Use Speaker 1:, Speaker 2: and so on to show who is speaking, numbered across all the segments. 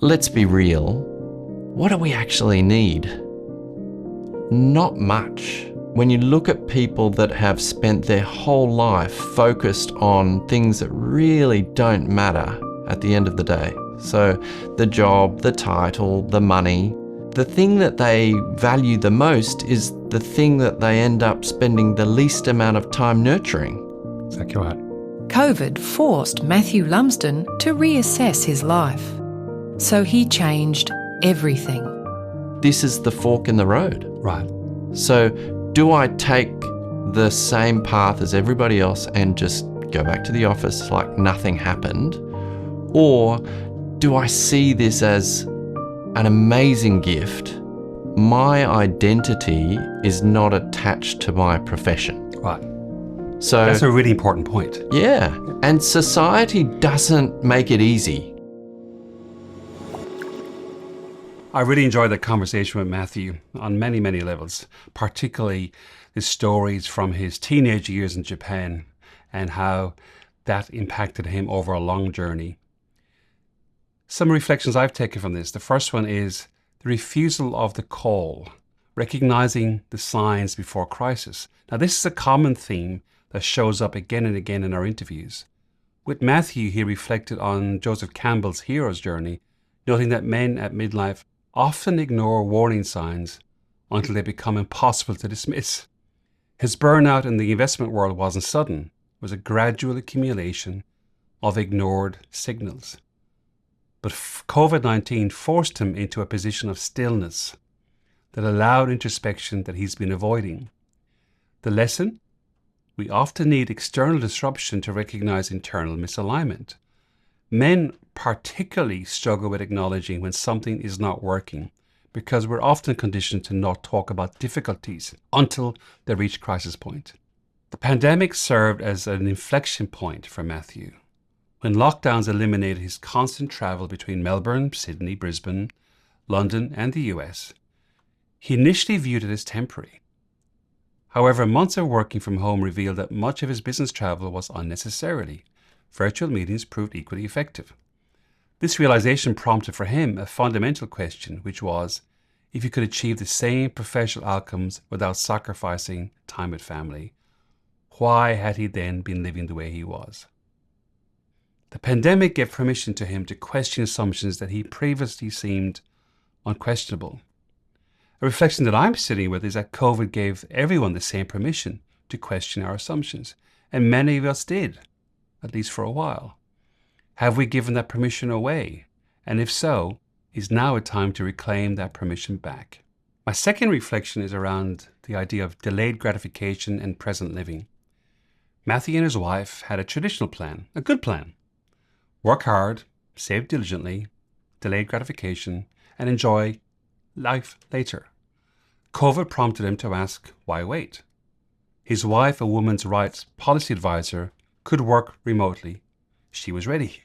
Speaker 1: let's be real. What do we actually need? Not much. When you look at people that have spent their whole life focused on things that really don't matter at the end of the day. So the job, the title, the money, the thing that they value the most is the thing that they end up spending the least amount of time nurturing.
Speaker 2: Exactly right.
Speaker 3: COVID forced Matthew Lumsden to reassess his life. So he changed everything.
Speaker 1: This is the fork in the road.
Speaker 2: Right.
Speaker 1: So do I take the same path as everybody else and just go back to the office like nothing happened? Or do I see this as an amazing gift? My identity is not attached to my profession.
Speaker 2: Right.
Speaker 1: So
Speaker 2: That's a really important point.
Speaker 1: yeah, and society doesn't make it easy.
Speaker 2: I really enjoyed that conversation with Matthew on many, many levels, particularly the stories from his teenage years in Japan and how that impacted him over a long journey. Some reflections I've taken from this. The first one is the refusal of the call, recognizing the signs before crisis. Now, this is a common theme that shows up again and again in our interviews. With Matthew, he reflected on Joseph Campbell's hero's journey, noting that men at midlife often ignore warning signs until they become impossible to dismiss. His burnout in the investment world wasn't sudden. It was a gradual accumulation of ignored signals. But COVID-19 forced him into a position of stillness that allowed introspection that he's been avoiding. The lesson? We often need external disruption to recognize internal misalignment. Men particularly struggle with acknowledging when something is not working because we're often conditioned to not talk about difficulties until they reach crisis point. The pandemic served as an inflection point for Matthew. When lockdowns eliminated his constant travel between Melbourne, Sydney, Brisbane, London, and the US, he initially viewed it as temporary. However, months of working from home revealed that much of his business travel was unnecessarily. Virtual meetings proved equally effective. This realization prompted for him a fundamental question, which was, if he could achieve the same professional outcomes without sacrificing time with family, why had he then been living the way he was? The pandemic gave permission to him to question assumptions that he previously seemed unquestionable. A reflection that I'm sitting with is that COVID gave everyone the same permission to question our assumptions, and many of us did, at least for a while. Have we given that permission away? And if so, is now a time to reclaim that permission back? My second reflection is around the idea of delayed gratification and present living. Matthew and his wife had a traditional plan, a good plan. Work hard, save diligently, delayed gratification, and enjoy life later. COVID prompted him to ask, why wait? His wife, a women's rights policy advisor, could work remotely. She was ready.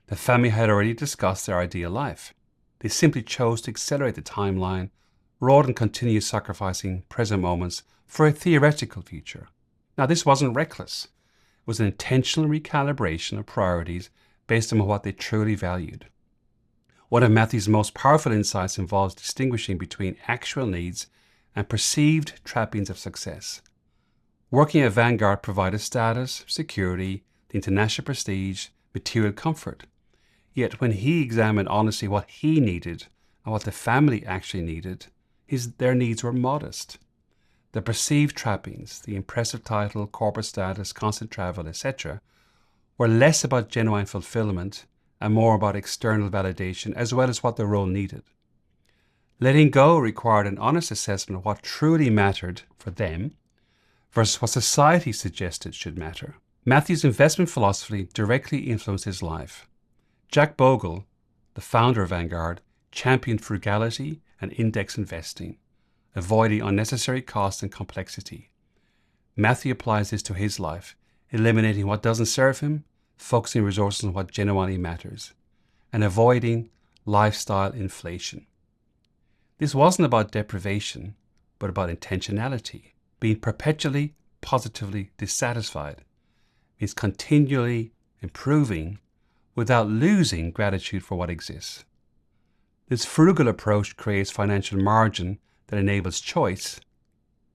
Speaker 2: The family had already discussed their ideal life. They simply chose to accelerate the timeline rather than continue sacrificing present moments for a theoretical future. Now, this wasn't reckless. It was an intentional recalibration of priorities based on what they truly valued. One of Matthew's most powerful insights involves distinguishing between actual needs and perceived trappings of success. Working at Vanguard provided status, security, the international prestige, material comfort. Yet when he examined honestly what he needed and what the family actually needed, their needs were modest. The perceived trappings, the impressive title, corporate status, constant travel, etc., were less about genuine fulfillment and more about external validation as well as what the role needed. Letting go required an honest assessment of what truly mattered for them versus what society suggested should matter. Matthew's investment philosophy directly influenced his life. Jack Bogle, the founder of Vanguard, championed frugality and index investing, avoiding unnecessary cost and complexity. Matthew applies this to his life, eliminating what doesn't serve him, focusing resources on what genuinely matters, and avoiding lifestyle inflation. This wasn't about deprivation, but about intentionality. Being perpetually, positively dissatisfied means continually improving without losing gratitude for what exists. This frugal approach creates financial margin that enables choice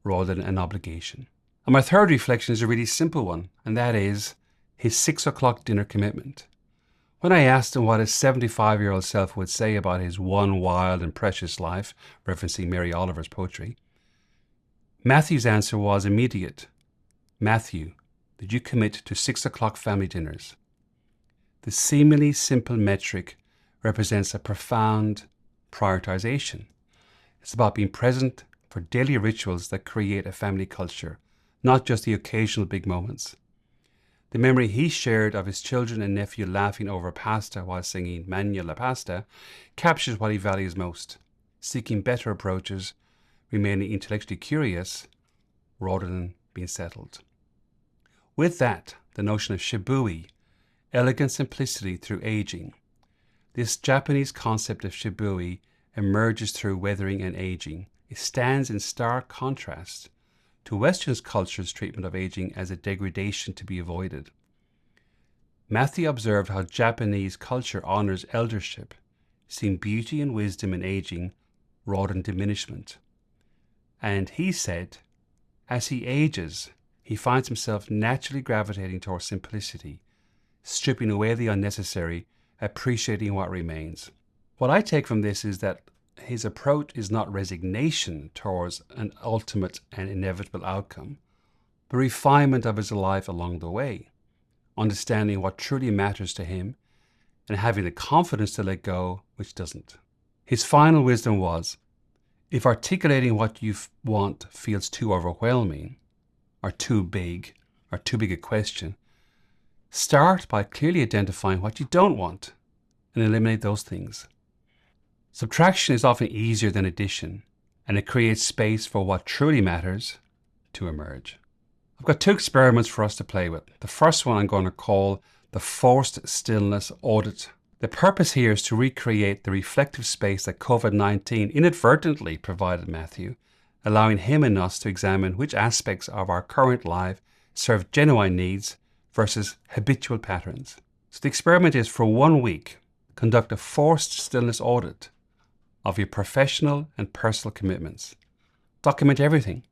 Speaker 2: rather than an obligation. And my third reflection is a really simple one, and that is his 6 o'clock dinner commitment. When I asked him what his 75-year-old self would say about his one wild and precious life, referencing Mary Oliver's poetry, Matthew's answer was immediate. Matthew, did you commit to 6 o'clock family dinners? The seemingly simple metric represents a profound prioritization. It's about being present for daily rituals that create a family culture, not just the occasional big moments. The memory he shared of his children and nephew laughing over pasta while singing Magna la Pasta captures what he values most, seeking better approaches, remaining intellectually curious rather than being settled. With that, the notion of shibui, elegant simplicity through aging. This Japanese concept of shibui emerges through weathering and aging. It stands in stark contrast to Western culture's treatment of aging as a degradation to be avoided. Matthew observed how Japanese culture honors eldership, seeing beauty and wisdom in aging rather than diminishment. And he said, as he ages, he finds himself naturally gravitating towards simplicity, stripping away the unnecessary, appreciating what remains. What I take from this is that his approach is not resignation towards an ultimate and inevitable outcome, but refinement of his life along the way, understanding what truly matters to him and having the confidence to let go which doesn't. His final wisdom was, if articulating what you want feels too overwhelming, or too big a question, start by clearly identifying what you don't want and eliminate those things. Subtraction is often easier than addition, and it creates space for what truly matters to emerge. I've got 2 experiments for us to play with. The first one I'm going to call the forced stillness audit. The purpose here is to recreate the reflective space that COVID-19 inadvertently provided Matthew, allowing him and us to examine which aspects of our current life serve genuine needs versus habitual patterns. So the experiment is, for 1 week, conduct a forced stillness audit of your professional and personal commitments. Document everything.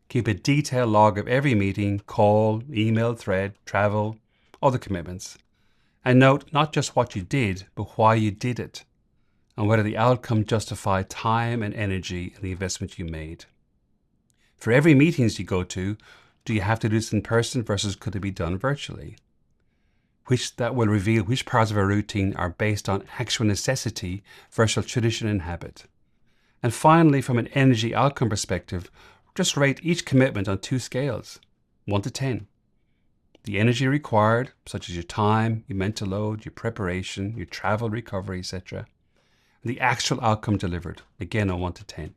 Speaker 2: Keep a detailed log of every meeting, call, email, thread, travel, other commitments. And note not just what you did, but why you did it, and whether the outcome justified time and energy in the investment you made. For every meetings you go to, do you have to do this in person versus could it be done virtually? That will reveal which parts of a routine are based on actual necessity versus tradition and habit. And finally, from an energy outcome perspective, just rate each commitment on 2 scales, 1 to 10. The energy required, such as your time, your mental load, your preparation, your travel, recovery, etc. And the actual outcome delivered, again on 1 to 10.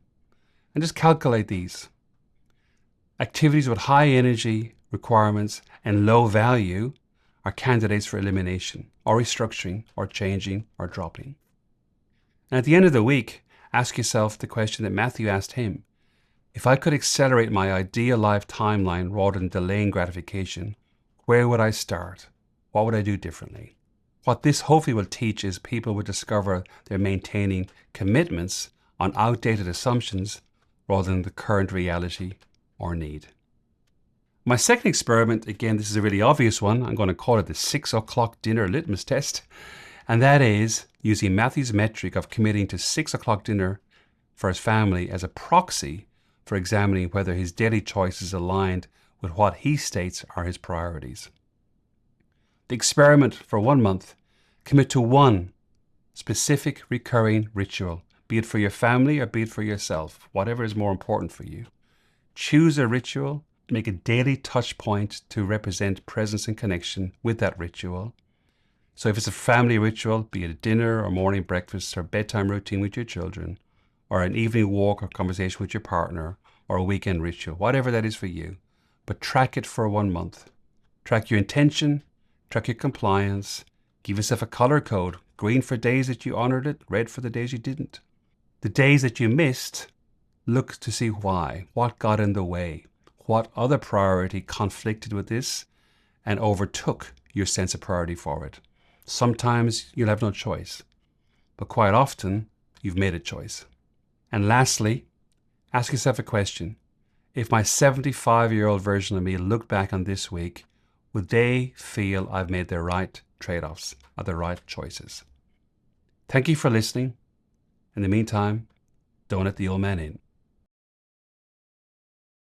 Speaker 2: And just calculate these. Activities with high energy requirements and low value are candidates for elimination, or restructuring, or changing, or dropping. And at the end of the week, ask yourself the question that Matthew asked him. If I could accelerate my ideal life timeline rather than delaying gratification, where would I start? What would I do differently? What this hopefully will teach is people will discover they're maintaining commitments on outdated assumptions rather than the current reality or need. My second experiment, again, this is a really obvious one. I'm going to call it the 6 o'clock dinner litmus test. And that is using Matthew's metric of committing to 6 o'clock dinner for his family as a proxy for examining whether his daily choices aligned with what he states are his priorities. The experiment for 1 month, commit to 1 specific recurring ritual, be it for your family or be it for yourself, whatever is more important for you. Choose a ritual, make a daily touch point to represent presence and connection with that ritual. So if it's a family ritual, be it a dinner or morning breakfast or bedtime routine with your children, or an evening walk or conversation with your partner, or a weekend ritual, whatever that is for you, but track it for 1 month. Track your intention, track your compliance, give yourself a color code, green for days that you honored it, red for the days you didn't. The days that you missed, look to see why, what got in the way, what other priority conflicted with this and overtook your sense of priority for it. Sometimes you'll have no choice, but quite often you've made a choice. And lastly, ask yourself a question. If my 75-year-old version of me looked back on this week, would they feel I've made the right trade-offs or the right choices? Thank you for listening. In the meantime, don't let the old man in.